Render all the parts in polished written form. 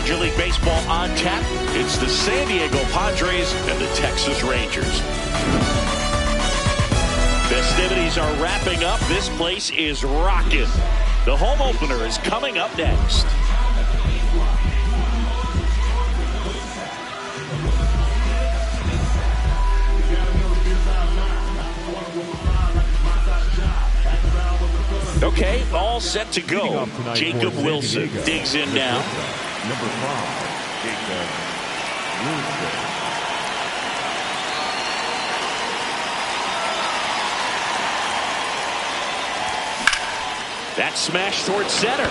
Major League Baseball on tap. It's the San Diego Padres and the Texas Rangers. Festivities are wrapping up. This place is rocking. The home opener is coming up next. Okay, all set to go. Jacob Wilson digs in now. Number 5, Jacob Wilson. That smash towards center.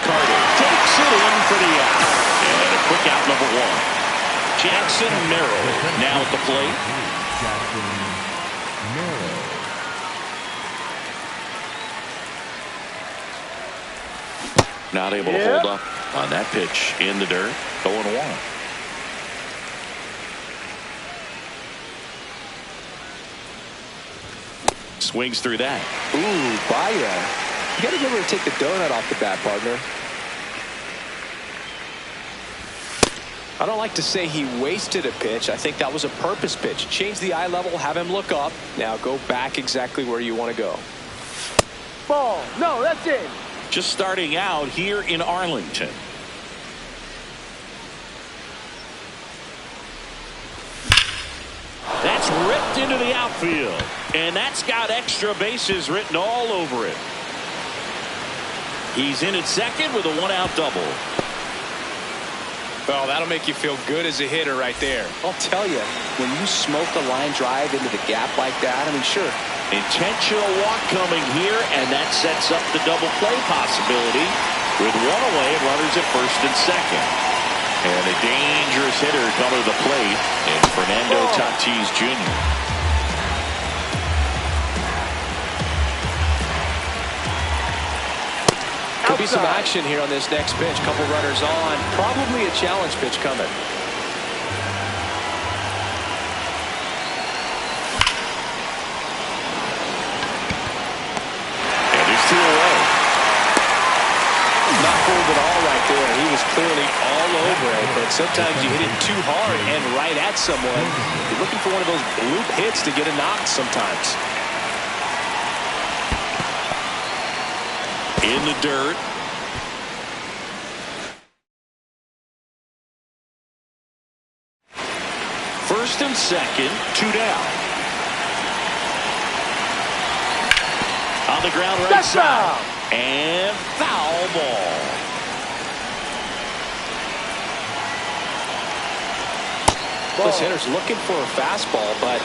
Carter takes it in for the out. And a quick out, number 1. Jackson Merrill now at the plate. Jackson Merrill. Not able to hold up on that pitch in the dirt. 0-1. Swings through that. Ooh, Baya. You got to remember to take the donut off the bat, partner. I don't like to say he wasted a pitch. I think that was a purpose pitch. Change the eye level, have him look up. Now go back exactly where you want to go. Ball. No, that's it. Just starting out here in Arlington. That's ripped into the outfield. And that's got extra bases written all over it. He's in at second with a 1-out double. Well, that'll make you feel good as a hitter right there. I'll tell you, when you smoke a line drive into the gap like that, I mean, sure. Intentional walk coming here, and that sets up the double play possibility with 1 away and runners at first and second. And a dangerous hitter coming to the plate in Fernando Tatis Jr. Could be some action here on this next pitch. Couple runners on. Probably a challenge pitch coming. And he's 2 away. Not fooled at all right there. He was clearly all over it. But sometimes you hit it too hard and right at someone. You're looking for one of those bloop hits to get a knock sometimes. In the dirt. First and second, 2 down. On the ground right side. And foul ball. This hitter's looking for a fastball, but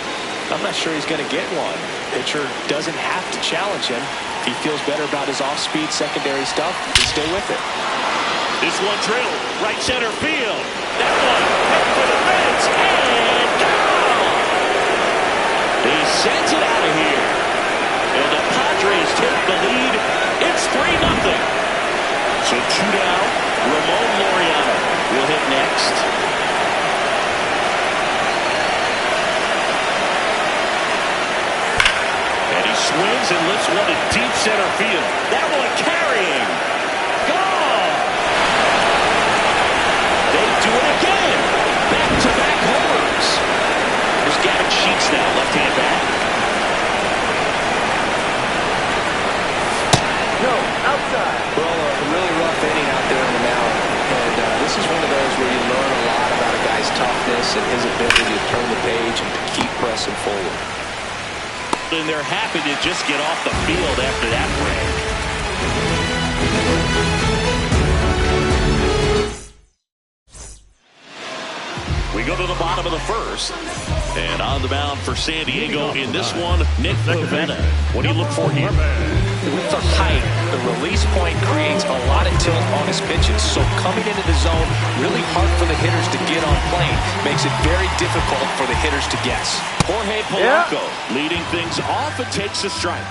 I'm not sure he's going to get one. Pitcher doesn't have to challenge him. If he feels better about his off-speed secondary stuff, he'll stay with it. This one drilled right center field. That one headed for the fence and down. He sends it out of here. And the Padres take the lead. It's 3-0. So 2 down. Ramon Laureano will hit next. And he swings and lifts one to deep center field. That one carrying. Gone. They do it again. Back-to-back homers. There's Gavin Sheets now, left-hand back. No, outside. Well, a really rough inning out there in the mound. And this is one of those where you learn a lot about a guy's toughness and his ability to turn the page and to keep pressing forward. And they're happy to just get off the field after that break. We go to the bottom of the first. And on the mound for San Diego in this one, Nick Pivetta. What do you look for here? With the height, the release point creates a lot of tilt on his pitches. So coming into the zone, really hard for the hitters to get on plane. Makes it very difficult for the hitters to guess. Jorge Polanco leading things off and takes a strike.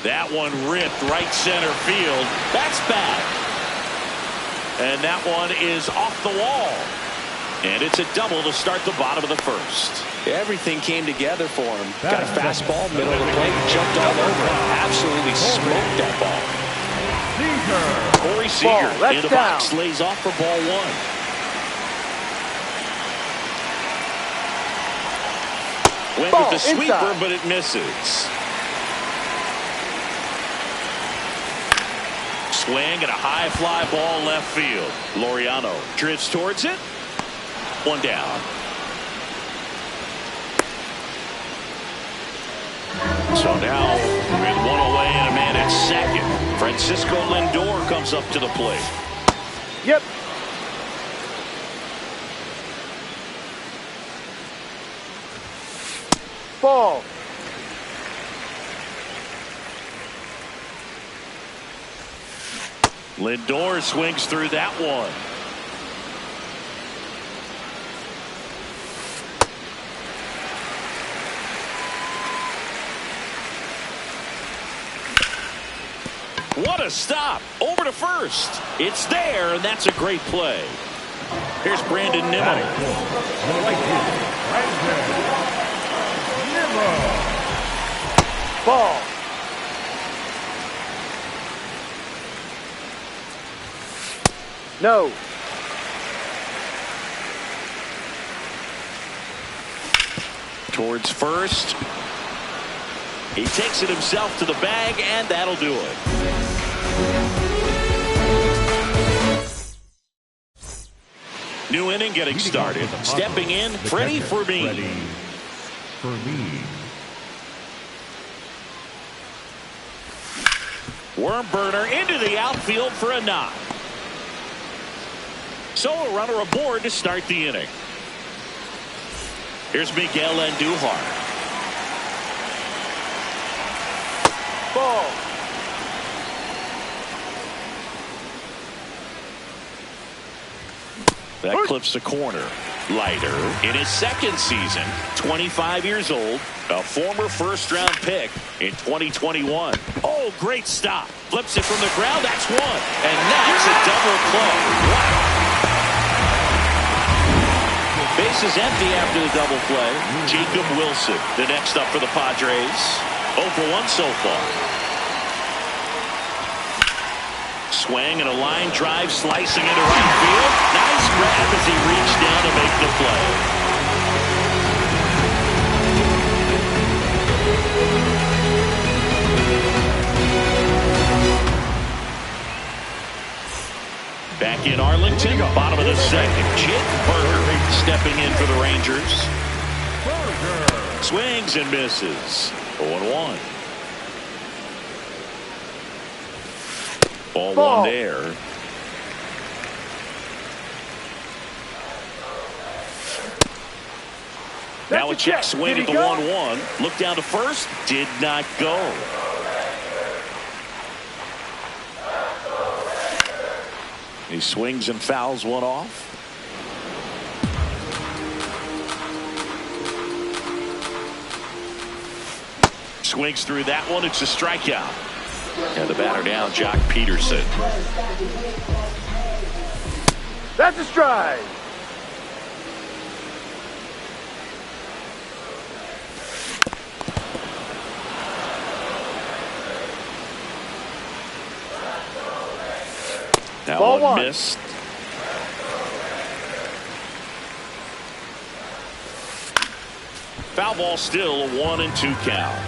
That one ripped right center field. That's bad. And that one is off the wall. And it's a double to start the bottom of the first. Everything came together for him. Got a fastball, middle of the plate, jumped all over it. Absolutely smoked that ball. Corey Seager That's in the down. box, lays off for ball one. Went Ball with the sweeper, inside. but it misses. Swing and a high fly ball left field. Laureano drifts towards it. One down. So now with one away and a man at second, Francisco Lindor comes up to the plate. Yep. Ball. Lindor swings through that one. What a stop. Over to first. It's there, and that's a great play. Here's Brandon Nimmo. Ball. No. Towards first. He takes it himself to the bag, and that'll do it. New inning getting started. Stepping in, Freddie Fermin. Worm burner into the outfield for a knock. So a runner aboard to start the inning. Here's Miguel Andujar. Ball. That clips the corner. Leiter in his second season, 25 years old, a former first-round pick in 2021. Oh, great stop. Flips it from the ground. That's one. And that's a double play. Wow. Base is empty after the double play. Jacob Wilson, the next up for the Padres. 0 for 1 so far. Swing and a line drive slicing into right field. Nice grab as he reached down to make the play. Back in Arlington, bottom of the second. Jake Burger stepping in for the Rangers. Swings and misses. 0-1. Ball one there. Now a check swing at the 1-1. Look down to first. Did not go. He swings and fouls one off. Swings through that one. It's a strikeout. And the batter down, Jock Peterson. That's a strike. That Ball one one. missed. Foul ball still, a 1-2 count.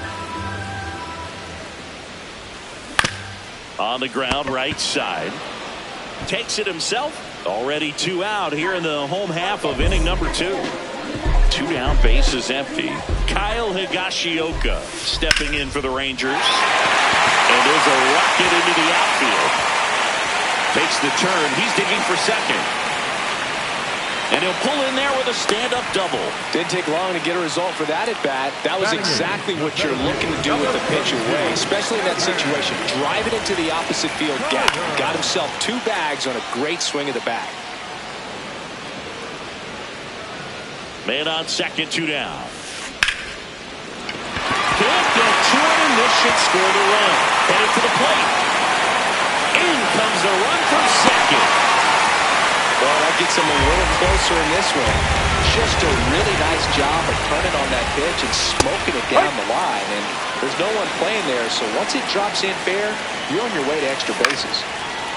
On the ground, right side. Takes it himself. Already 2 out here in the home half of inning number 2. 2 down, bases empty. Kyle Higashioka stepping in for the Rangers. And there's a rocket into the outfield. Takes the turn. He's digging for second. And he'll pull in there with a stand-up double. Didn't take long to get a result for that at bat. That was exactly what you're looking to do with the pitch away, especially in that situation. Drive it into the opposite field gap. Got himself 2 bags on a great swing of the bat. Man on second, 2 down. Can't get to it, and this should score the run. Headed to the plate. In comes the run from second. Well, that gets him a little closer in this one. Just a really nice job of turning on that pitch and smoking it down the line. And there's no one playing there, so once it drops in fair, you're on your way to extra bases.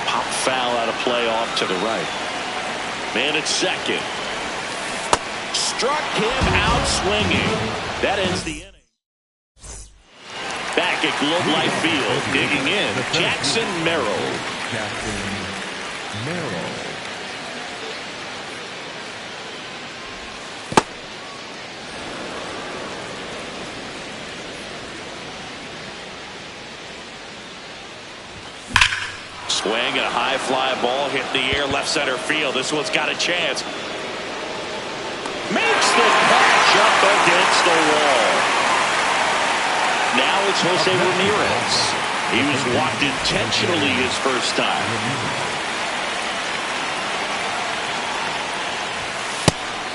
Pop foul out of play off to the right. Man at second. Struck him out swinging. That ends the inning. Back at Globe Life Field, digging in, Jackson Merrill. Jackson Merrill. Swing and a high fly ball hit in the air left center field. This one's got a chance. Makes the catch up against the wall. Now it's Jose Ramirez. He was walked intentionally his first time.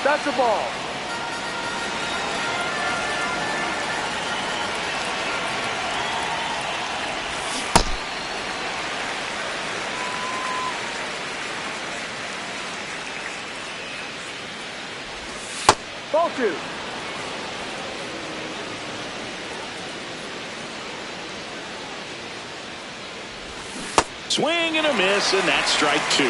That's the ball. Ball two. Swing and a miss, and that's strike two.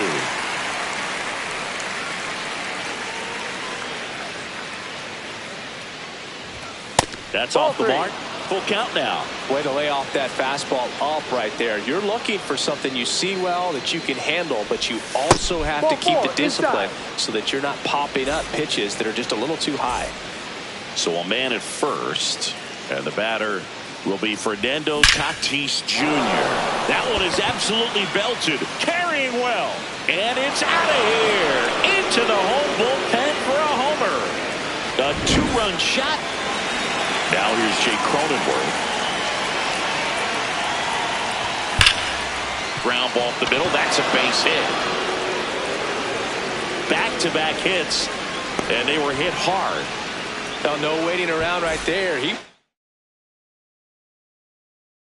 That's Ball off the three. mark. Full count now. Way to lay off that fastball up right there. You're looking for something you see well that you can handle, but you also have Ball to keep the four, discipline inside. so that you're not popping up pitches that are just a little too high. So a man at first, and the batter will be Fernando Tatis Jr. That one is absolutely belted, carrying well, and it's out of here into the home bullpen for a homer. A two-run shot. Now here's Jay Cronenworth. Ground ball up the middle. That's a base hit. Back-to-back hits, and they were hit hard. Oh, no waiting around right there. He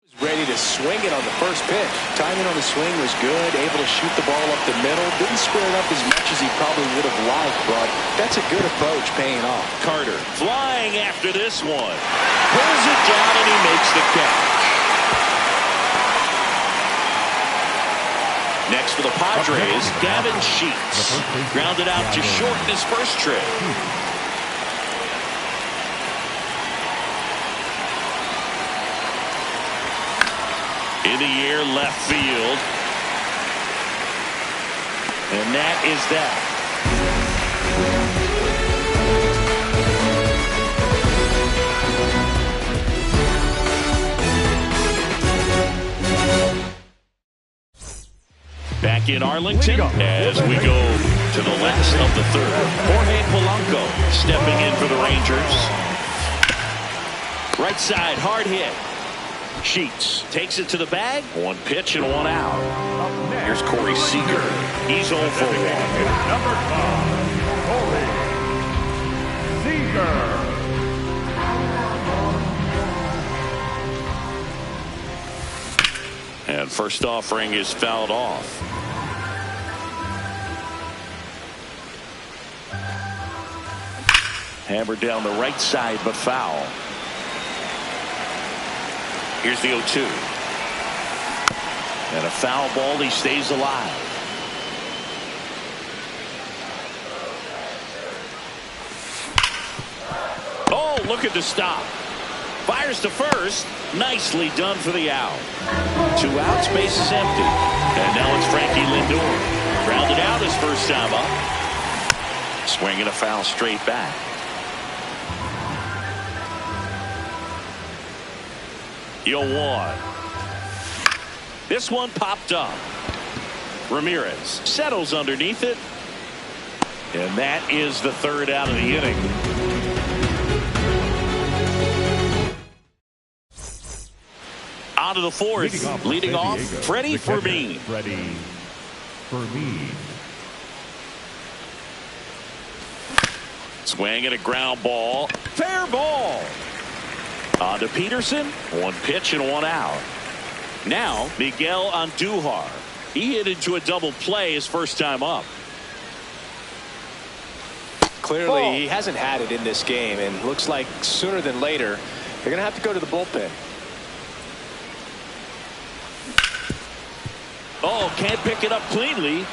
was ready to swing it on the first pitch. Timing on the swing was good. Able to shoot the ball up the middle. Didn't square it up as much as he probably would have liked, but that's a good approach paying off. Carter flying after this one. Pulls it down and he makes the catch. Next for the Padres, Gavin Sheets. Grounded out to short in his first trip. In the air, left field. And that is that. Back in Arlington as we go to the last of the third. Jorge Polanco stepping in for the Rangers. Right side, hard hit. Sheets takes it to the bag. One pitch and one out. Here's Corey Seager. He's 0 for 1. Number 5, Corey Seager. And first offering is fouled off. Hammered down the right side, but foul. Here's the 0-2. And a foul ball. He stays alive. Oh, look at the stop. Fires to first. Nicely done for the out. 2 outs, base is empty. And now it's Frankie Lindor. Grounded out his first time up. Swinging a foul straight back. The 0-1. This one popped up. Ramirez settles underneath it. And that is the third out of the inning. On to the fourth. Leading off, Freddie Fermin. Freddie Fermin. Swing and a ground ball. Fair ball. On to Peterson. 1 pitch and 1 out. Now Miguel Andujar. He hit into a double play his first time up. Clearly, he hasn't had it in this game, and looks like sooner than later, they're going to have to go to the bullpen. Oh, can't pick it up cleanly.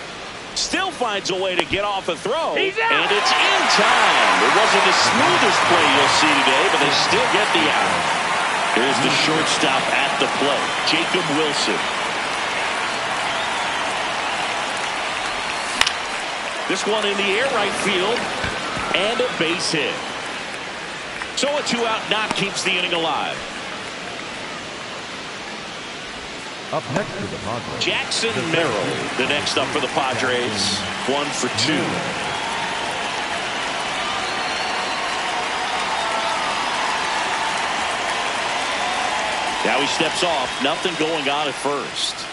Still finds a way to get off a throw. And it's in time. It wasn't the smoothest play you'll see today, but they still get the out. Here's the shortstop at the plate, Jacob Wilson. This one in the air right field. And a base hit. So a 2-out knock keeps the inning alive. Up next to the Padres, Jackson Merrill, the next up for the Padres. 1 for 2. Now he steps off. Nothing going on at first.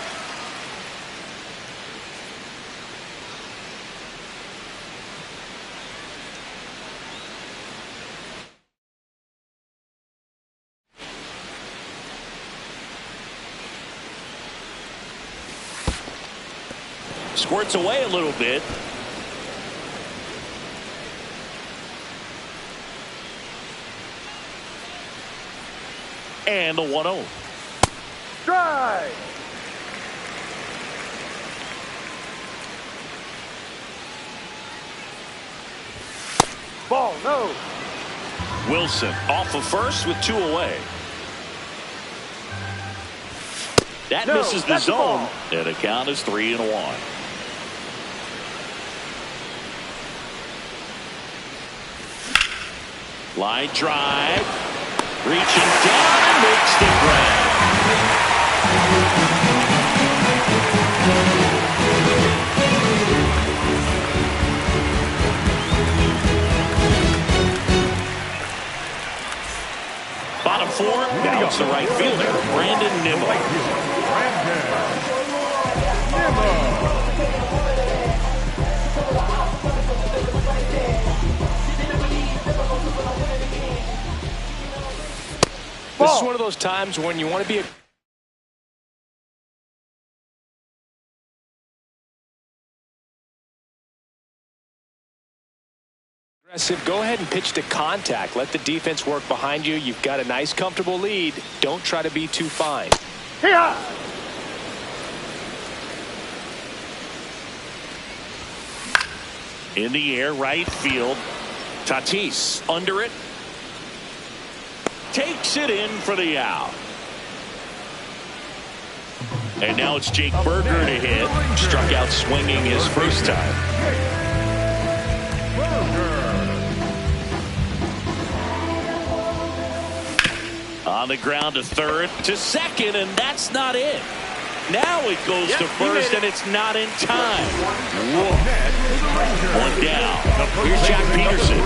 Squirts away a little bit. And the 1-0. Strike. Ball, no. Wilson off of first with 2 away. That misses the zone. And the count is 3-1. Line drive. Reaching down and makes the grab. Bottom 4. Now it's the right fielder, Brandon Nimmo. This is one of those times when you want to be aggressive. Go ahead and pitch to contact. Let the defense work behind you. You've got a nice, comfortable lead. Don't try to be too fine. Here. In the air, right field. Tatis under it. Takes it in for the out. And now it's Jake Berger to hit. Struck out swinging his first time. On the ground to third, to second, and that's not it. Now it goes to first, and it's not in time. Whoa. 1 down. Here's Jack Peterson.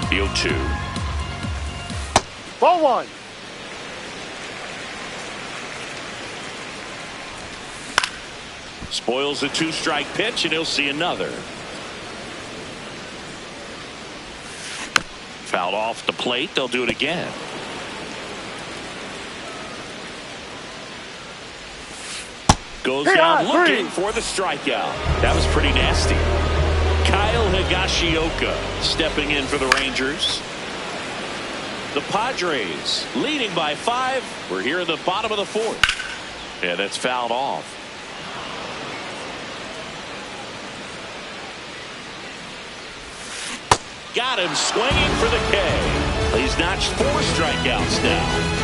Field 2. Ball 1. Spoils the 2-strike pitch, and he'll see another. Fouled off the plate. They'll do it again. Goes down looking for the strikeout. That was pretty nasty. Kyle Higashioka stepping in for the Rangers. The Padres leading by 5. We're here in the bottom of the 4th. Yeah, that's fouled off. Got him swinging for the K. He's notched 4 strikeouts now.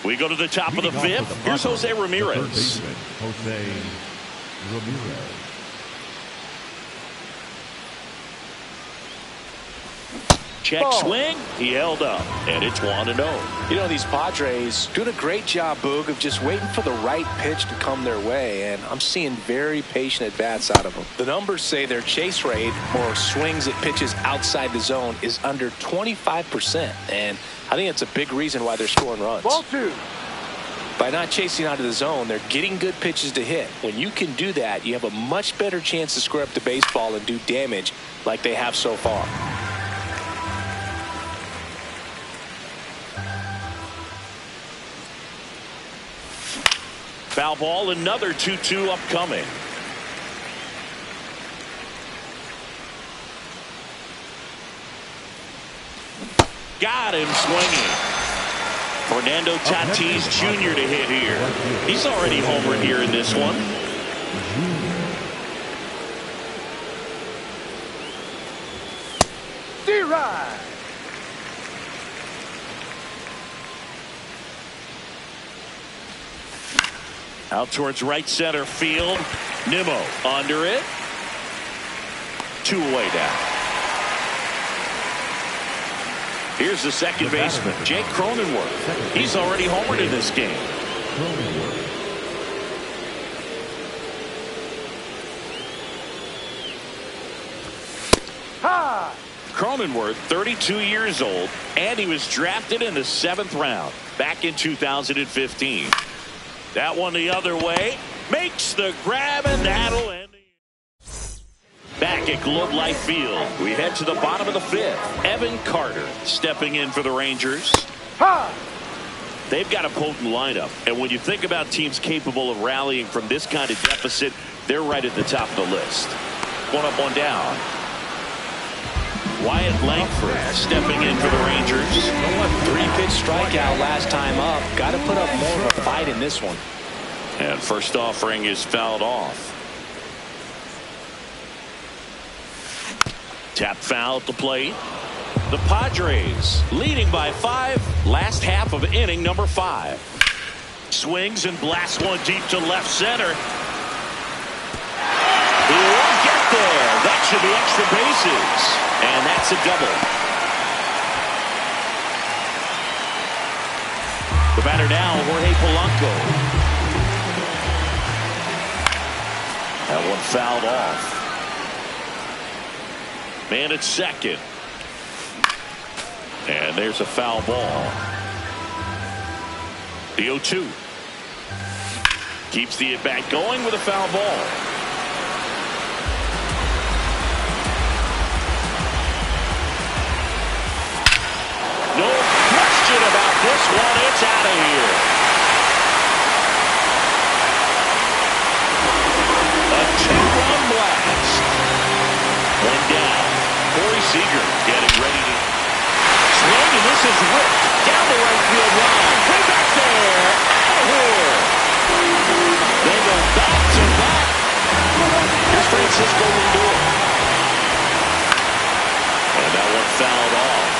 We go to the top of the 5th. Here's Jose Ramirez. Jose Ramirez. Check swing. He held up. And it's 1-0. You know, these Padres doing a great job, Boog, of just waiting for the right pitch to come their way. And I'm seeing very patient at-bats out of them. The numbers say their chase rate, or swings at pitches outside the zone, is under 25%. And I think it's a big reason why they're scoring runs. Ball 2. By not chasing out of the zone, they're getting good pitches to hit. When you can do that, you have a much better chance to square up the baseball and do damage like they have so far. Foul ball, another 2-2 upcoming. Got him swinging. Fernando Tatis Jr. to hit here. He's already homered here in this one. D-Ride. Out towards right center field. Nimmo under it. 2 away now. Here's the second baseman, Jake Cronenworth. He's already homered in this game. Ha! Cronenworth, 32 years old, and he was drafted in the 7th round back in 2015. That one the other way, makes the grab, and that'll end the... Back at Globe Life Field, we head to the bottom of the 5th. Evan Carter stepping in for the Rangers. Ha! They've got a potent lineup, and when you think about teams capable of rallying from this kind of deficit, they're right at the top of the list. 1 up, 1 down. Wyatt Langford stepping in for the Rangers. 3-pitch strikeout last time up. Got to put up more of a fight in this one. And first offering is fouled off. Tap foul at the plate. The Padres leading by 5. Last half of inning number 5. Swings and blasts one deep to left center. He won't get there. That should be extra bases. And that's a double. The batter now, Jorge Polanco. That one fouled off. Man at second. And there's a foul ball. The 0-2. Keeps the at-bat going with a foul ball. No question about this one. It's out of here. A 2-run blast. 1 down. Corey Seager getting ready to swing, and this is ripped down the right field line. Way back there. Out of here. They go back to back. Here's Francisco Lindor. And that one fouled off.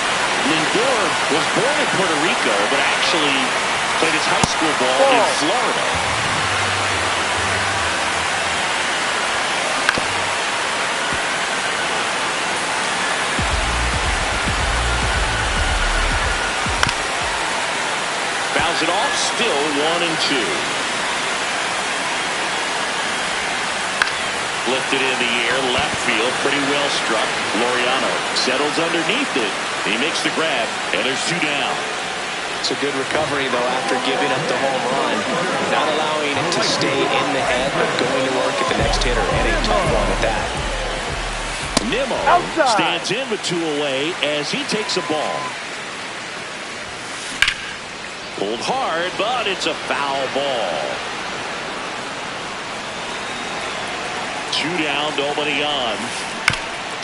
Lindor was born in Puerto Rico, but actually played his high school ball in Florida. Fouls it off, still 1-2. Lifted in the air, left field, pretty well struck. Laureano settles underneath it. He makes the grab, and there's 2 down. It's a good recovery, though, after giving up the home run. Not allowing it to stay in the head, but going to work at the next hitter, and a tough one at that. Nimmo Outside. stands in with 2 away as he takes a ball. Pulled hard, but it's a foul ball. 2 down, nobody on.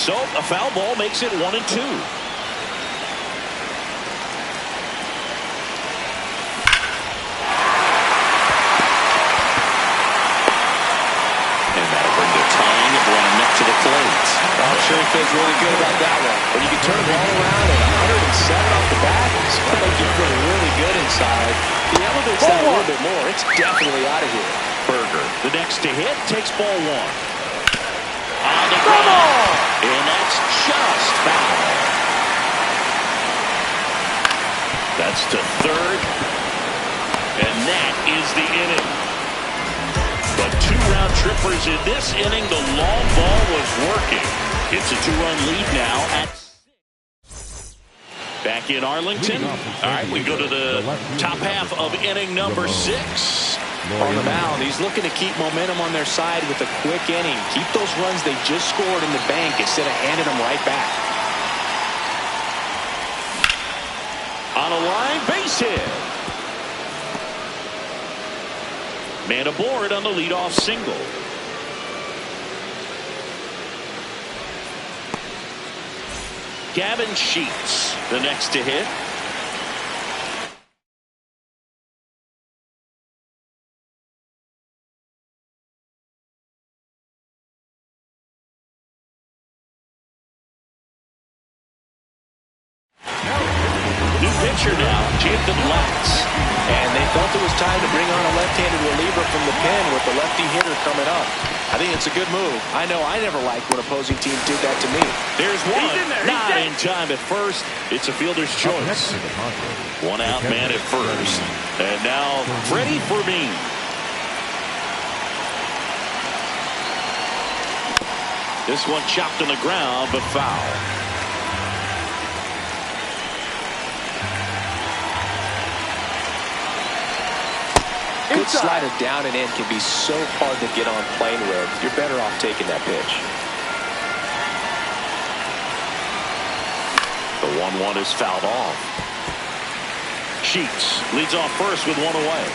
So a foul ball makes it 1-2. To the plate. I'm sure he feels really good about that one. When you can turn the ball around at 107 off the bat, it's like you feel really good inside. He elevates that a little bit more. It's definitely out of here. Berger, the next to hit, takes ball 1. On the ground. And that's just foul. That's to third. And that is the inning. But 2 round trippers in this inning. The long ball was working. It's a 2-run lead now at 6. Back in Arlington. All right, we go to the top half of inning number 6. On the mound, he's looking to keep momentum on their side with a quick inning. Keep those runs they just scored in the bank instead of handing them right back. On a line, base hit. Man aboard on the leadoff single. Gavin Sheets, the next to hit. New pitcher now, Jacob Letts. And they felt it was time to bring on a left-handed reliever from the pen with the lefty hitter coming up. I think it's a good move. I know I never liked when opposing teams did that to me. There's one. Not in time at first. It's a fielder's choice. One out man at first. And now Freddie Fermin. This one chopped on the ground, but foul. Good slider down and in can be so hard to get on plane with. You're better off taking that pitch. The 1-1 is fouled off. Sheets leads off first with one away.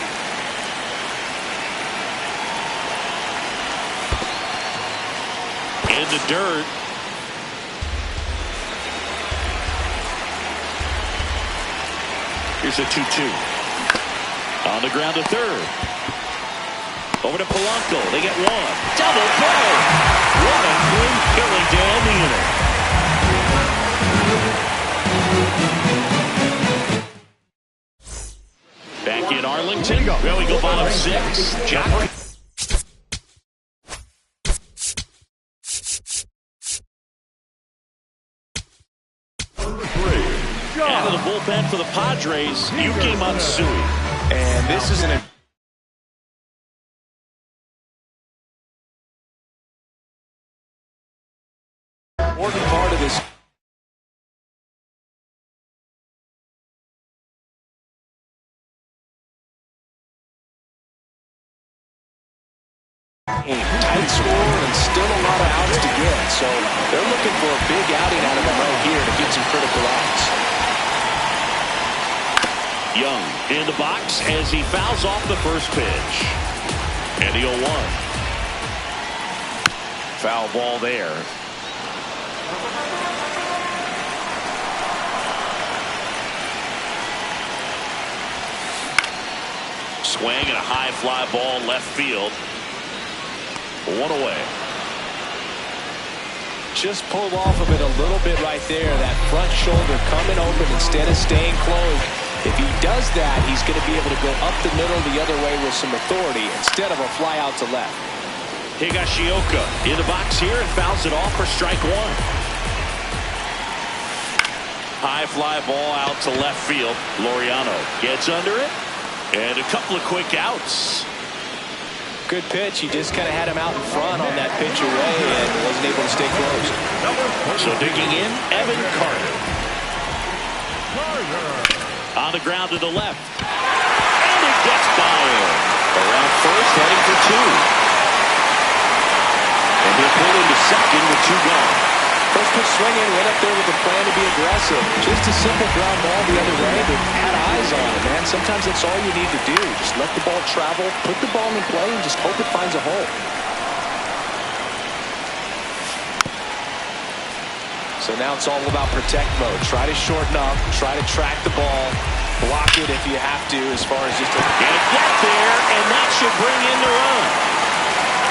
In the dirt. Here's a 2-2. On the ground to third. Over to Polanco. They get one. Double play. What a move killing to end the inning. Back in Arlington. There we go, bottom 6. Jack. Out of the bullpen for the Padres, Yuki Matsui. And this is an important part of this. Tight score and still a lot of outs to get. So they're looking for a big outing out of him right here to get some critical outs. Young in the box as he fouls off the first pitch. And the 0-1. Foul ball there. Swing and a high fly ball left field. One away. Just pulled off of it a little bit right there. That front shoulder coming open instead of staying closed. If he does that, he's going to be able to go up the middle the other way with some authority instead of a fly out to left. Higashioka in the box here and fouls it off for strike 1. High fly ball out to left field. Laureano gets under it. And a couple of quick outs. Good pitch. He just kind of had him out in front on that pitch away and wasn't able to stay close. So digging in, Evan Carter. On the ground to the left. And it gets by him. Around first, heading for 2. And he'll pull into second with 2 gone. First pitch swinging, went up there with a plan to be aggressive. Just a simple ground ball the other way, but had eyes on it, man. Sometimes that's all you need to do. Just let the ball travel, put the ball in play, and just hope it finds a hole. So now it's all about protect mode. Try to shorten up, try to track the ball, block it if you have to as far as just to get there, and that should bring in the run.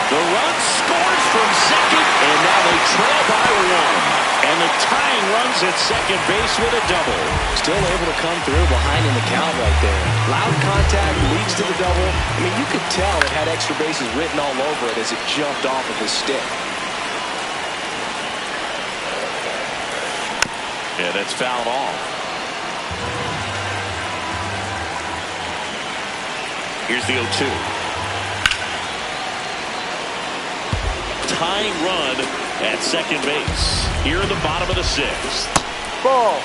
The run scores from second, and now they trail by 1. And the tying runs at second base with a double. Still able to come through behind in the count right there. Loud contact leads to the double. I mean, you could tell it had extra bases written all over it as it jumped off of his stick. Yeah, that's fouled off. Here's the 0-2. Tying run at second base. Here in the bottom of the 6th. Ball.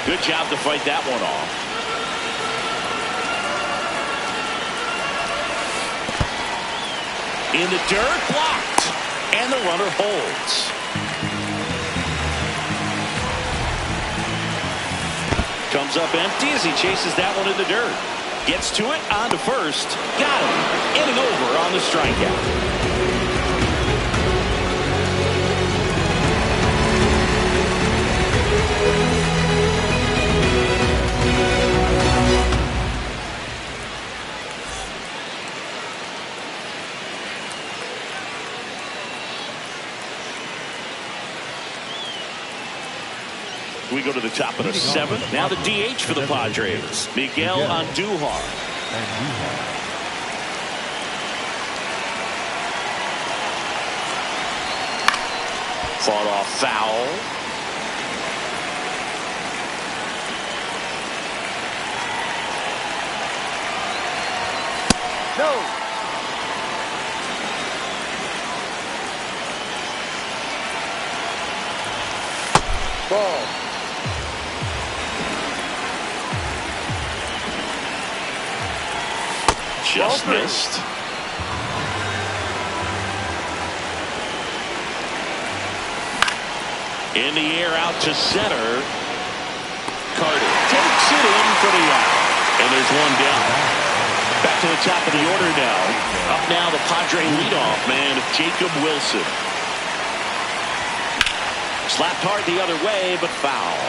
Good job to fight that one off. In the dirt, blocked. And the runner holds. Comes up empty as he chases that one in the dirt. Gets to it, on to first. Got him. Inning over on the strikeout. We go to the top of the seventh. Now the DH for the Padres, Miguel Andujar. Fought off foul. No. Ball. Just missed. In the air out to center. Carter takes it in for the out. And there's one down. Back to the top of the order now. Up now the Padre leadoff man, Jacob Wilson. Slapped hard the other way, but foul.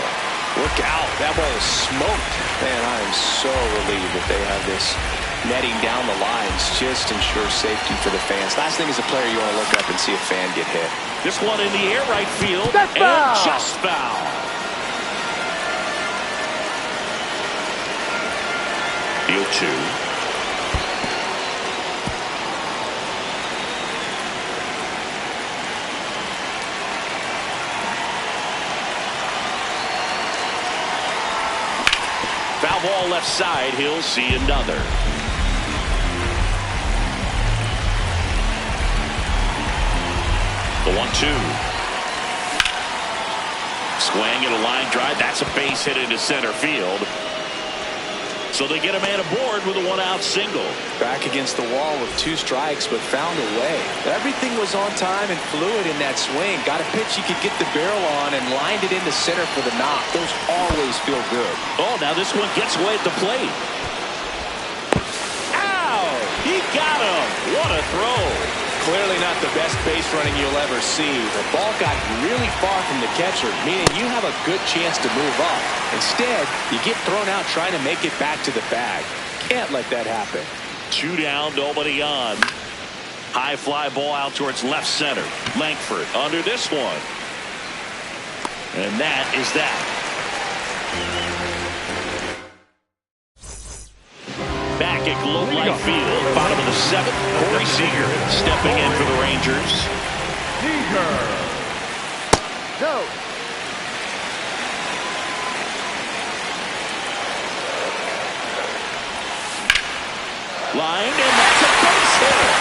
Look out. That ball is smoked. Man, I am so relieved that they have this netting down the lines. Just ensures safety for the fans. Last thing as a player, you want to look up and see a fan get hit. This one in the air, right field. That's and foul. Just foul. The 0-2. Foul ball left side. He'll see another. The 1-2. Swing at a line drive. That's a base hit into center field. So they get a man aboard with a one-out single. Back against the wall with 2 strikes, but found a way. Everything was on time and fluid in that swing. Got a pitch he could get the barrel on and lined it into center for the knock. Those always feel good. Oh, now this one gets away at the plate. Ow! He got him. What a throw. Clearly not the best base running you'll ever see. The ball got really far from the catcher, meaning you have a good chance to move up. Instead, you get thrown out trying to make it back to the bag. Can't let that happen. 2 down, nobody on. High fly ball out towards left center. Langford under this one. And that is that. Back at Globe Life Field, bottom of the 7th. Corey Seager stepping in for the Rangers. No. Line, and that's a base hit.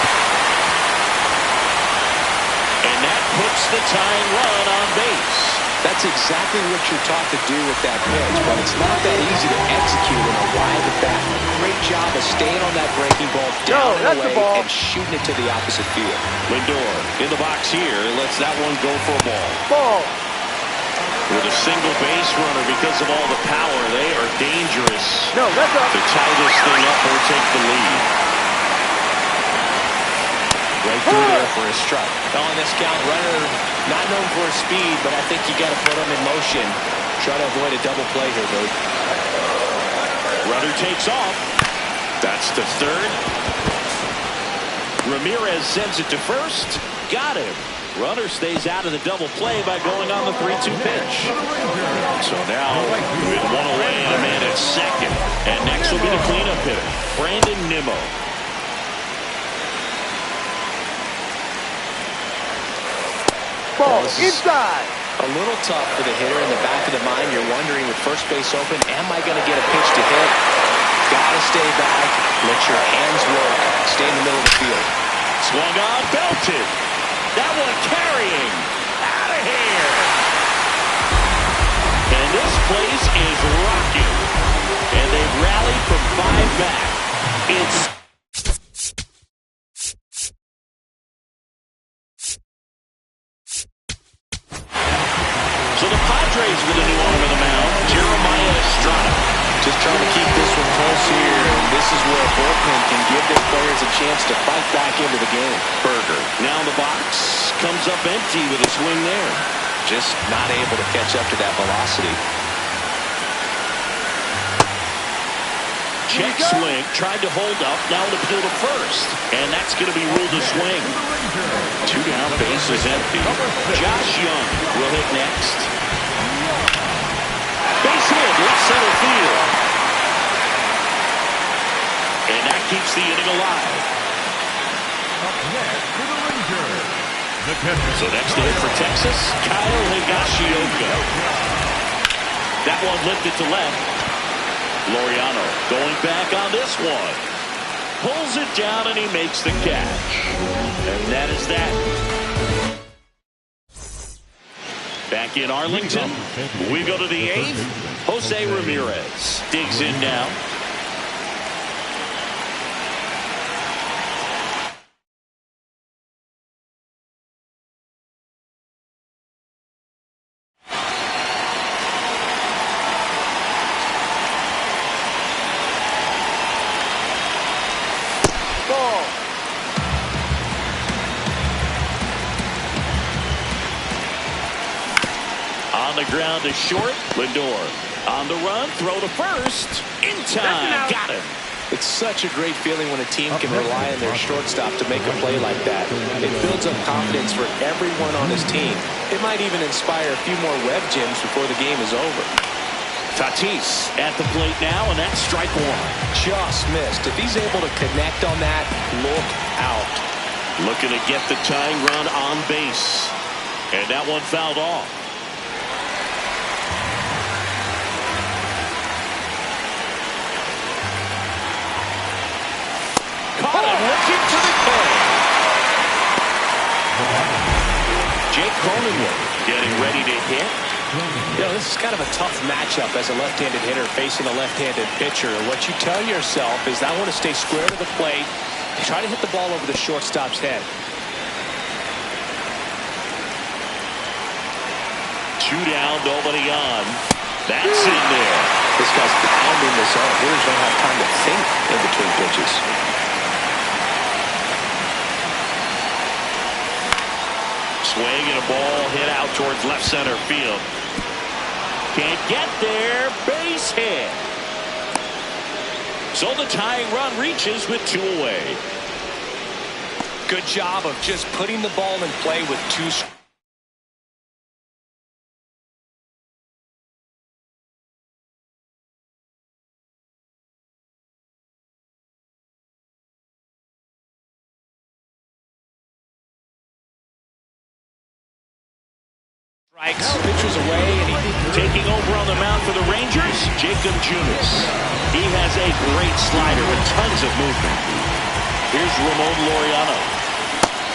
And that puts the tying run on base. That's exactly what you're taught to do with that pitch, but it's not that easy to execute in a wide bat. Great job of staying on that breaking ball down and away and shooting it to the opposite field. Lindor in the box here, lets that one go for a ball. Ball. With a single base runner, because of all the power, they are dangerous. No, that's up. To tie this thing up or take the lead. Right through there for a strike. On this count, runner not known for his speed, but I think you got to put him in motion. Try to avoid a double play here, Bert. Runner takes off. That's the third. Ramirez sends it to first. Got him. Runner stays out of the double play by going on the 3-2 pitch. So now with one away and a man at second. And next will be the cleanup hitter, Brandon Nimmo. Ball inside. A little tough for the hitter. In the back of the mind, you're wondering with first base open, am I going to get a pitch to hit? Gotta stay back. Let your hands work. Stay in the middle of the field. Swung on, belted. That one carrying. Out of here. And this place is rocking. And they've rallied from 5 back. It's so the Padres with a new arm of the mound, Jeremiah Estrada. Just trying to keep this one close here, and this is where a bullpen can give their players a chance to fight back into the game. Berger now in the box, comes up empty with a swing there. Just not able to catch up to that velocity. Check swing, tried to hold up, now an appeal to first. And that's going to be ruled a swing. 2 down, base is empty. Josh Young will hit next. Base hit, left center field. And that keeps the inning alive. Up next for the Rangers, the catcher. So next to hit for Texas, Kyle Higashioka. That one lifted to left. Laureano going back on this one. Pulls it down and he makes the catch. And that is that. Back in Arlington, we go to the 8th. Jose Ramirez digs in now. On the ground to short. Lindor on the run. Throw to first. In time. Got him. It's such a great feeling when a team can rely on their shortstop to make a play like that. It builds up confidence for everyone on his team. It might even inspire a few more web gems before the game is over. Tatis at the plate now, and that's strike 1. Just missed. If he's able to connect on that, look out. Looking to get the tying run on base. And that one fouled off. Caught him looking to the cage. Jake Cronenworth getting ready to hit. You know, this is kind of a tough matchup as a left-handed hitter facing a left-handed pitcher. What you tell yourself is, I want to stay square to the plate, try to hit the ball over the shortstop's head. 2 down, nobody on. That's in there. This guy's pounding this out. Hitters don't have time to think in between pitches. Swing and a ball hit out towards left center field. Can't get there. Base hit. So the tying run reaches with 2 away. Good job of just putting the ball in play with 2 strikes. Pitcher's away, and taking over on the mound for the Rangers, Jacob Junis. He has a great slider with tons of movement. Here's Ramon Laureano.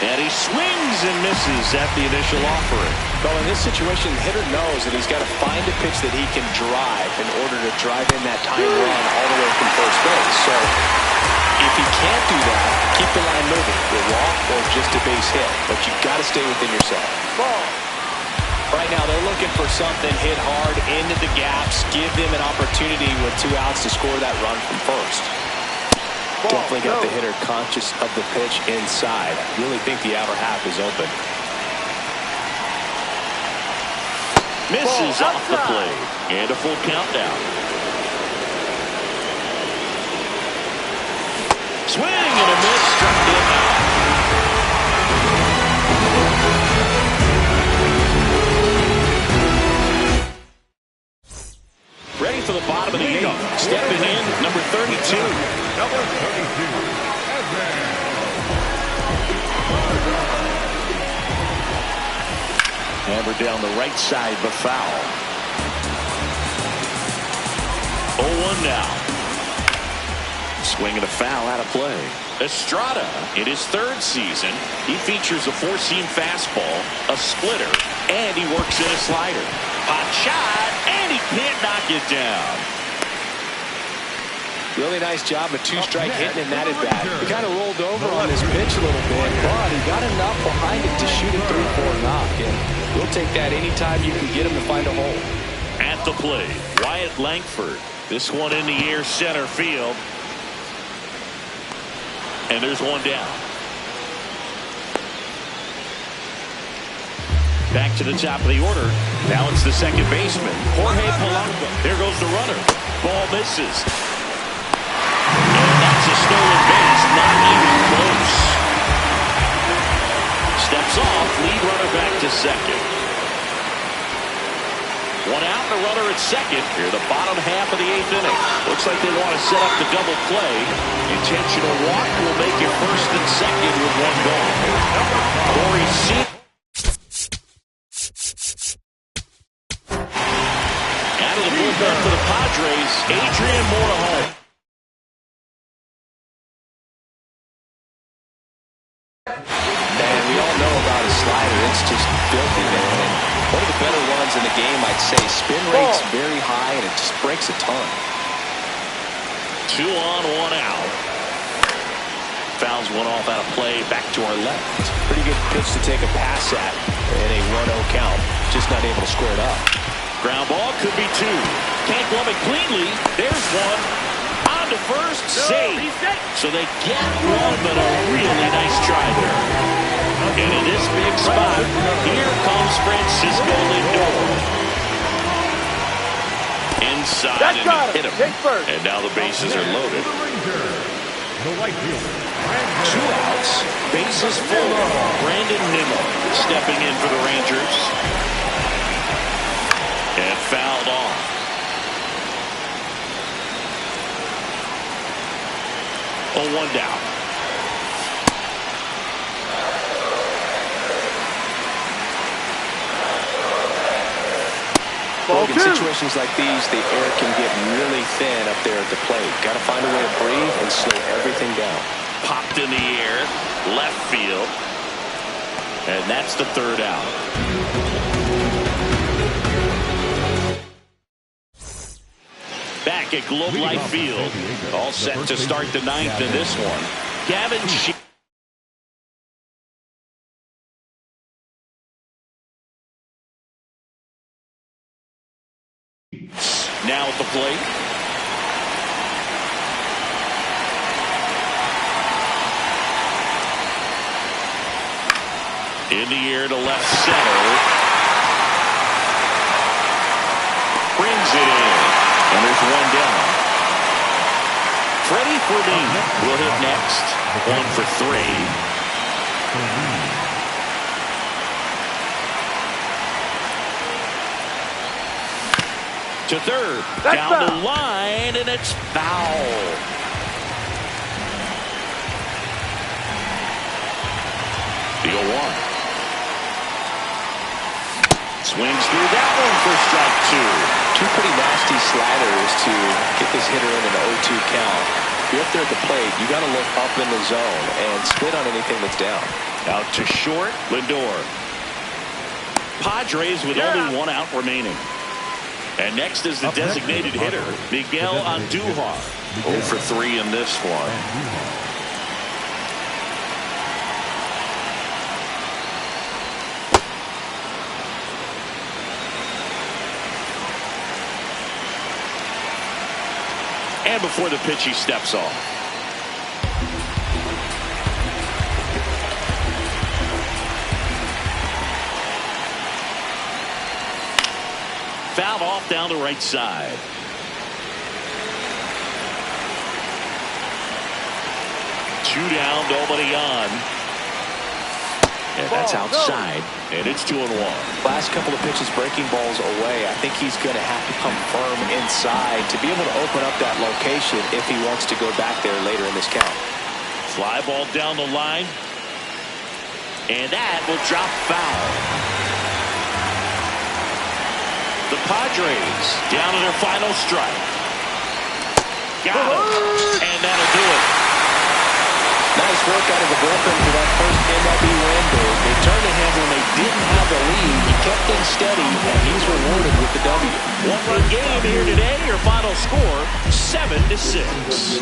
And he swings and misses at the initial offering. Well, in this situation, the hitter knows that he's got to find a pitch that he can drive in order to drive in that tying run all the way from first base. So if he can't do that, keep the line moving. A walk or just a base hit. But you've got to stay within yourself. Ball. Right now, they're looking for something hit hard into the gaps, give them an opportunity with 2 outs to score that run from first. Definitely got the hitter conscious of the pitch inside. Really think the outer half is open. Misses off the plate. And a full countdown. Swing and a miss. Struck him out. Ready for the bottom of the 8th. Stepping in, number 32. Number 32. Hammered down the right side, but foul. 0-1 now. Swing and a foul out of play. Estrada, in his 3rd season, he features a 4-seam fastball, a splitter, and he works in a slider. Hot shot, and he can't knock it down. Really nice job of two-strike hitting in that at bat. He kind of rolled over on this pitch a little bit, but he got enough behind it to shoot a 3-4 knock. And we'll take that anytime you can get him to find a hole. At the plate, Wyatt Langford. This one in the air, center field. And there's one down. Back to the top of the order. Now it's the second baseman, Jorge Polanco. There goes the runner. Ball misses. And that's a stolen base, not even close. Steps off, lead runner back to second. One out, and a runner at second. Here, the bottom half of the 8th inning. Looks like they want to set up the double play. Intentional walk will make it first and second with one gone. Corey C. Out of the bullpen for the Padres, Adrian Morejon. Man, we all know about his slider. It's just filthy, man. And one of the better ones in the game, I'd say. Spin rate's very high, and it just breaks a ton. 2 on, 1 out. Fouls one off out of play, back to our left. Pretty good pitch to take a pass at in a 1-0 count. Just not able to square it up. Ground ball could be 2. Can't glove it cleanly. There's one. On to first. Save. So they get one, but a really nice try there. And in this big spot, here comes Francisco Lindor. Inside and hit him. And now the bases are loaded. The right fielder. 2 outs. Bases full. Brandon Nimmo stepping in for the Rangers. And fouled off. Oh, 1 down. In situations like these, the air can get really thin up there at the plate. Got to find a way to breathe and slow everything down. Popped in the air, left field. And that's the 3rd out. Back at Globe Life Field. All set to start the 9th in this one. Gavin Sheets. Now at the plate. In the air to left center. Brings it in. And there's one down. Freddie Freddie will hit next. 1 for 3. To third. Down the line, and it's foul. The 0-1. Swings through that one for strike 2. 2 pretty nasty sliders to get this hitter in an 0-2 count. If you're up there at the plate, you got to look up in the zone and spit on anything that's down. Out to short, Lindor. Padres with only 1 out remaining. And next is the designated hitter, Miguel Andujar. 0 for 3 in this one. And before the pitch, he steps off. Fouled off down the right side. Two down, nobody on. And that's outside. And it's 2-1. Last couple of pitches breaking balls away. I think he's going to have to come firm inside to be able to open up that location if he wants to go back there later in this count. Fly ball down the line. And that will drop foul. The Padres down to their final strike. Got him. And that'll do it. Nice work out of the bullpen for that first MLB win. They turned the handle when they didn't have the lead. kept things steady, and he's rewarded with the W. One-run game here today. Your final score, 7-6.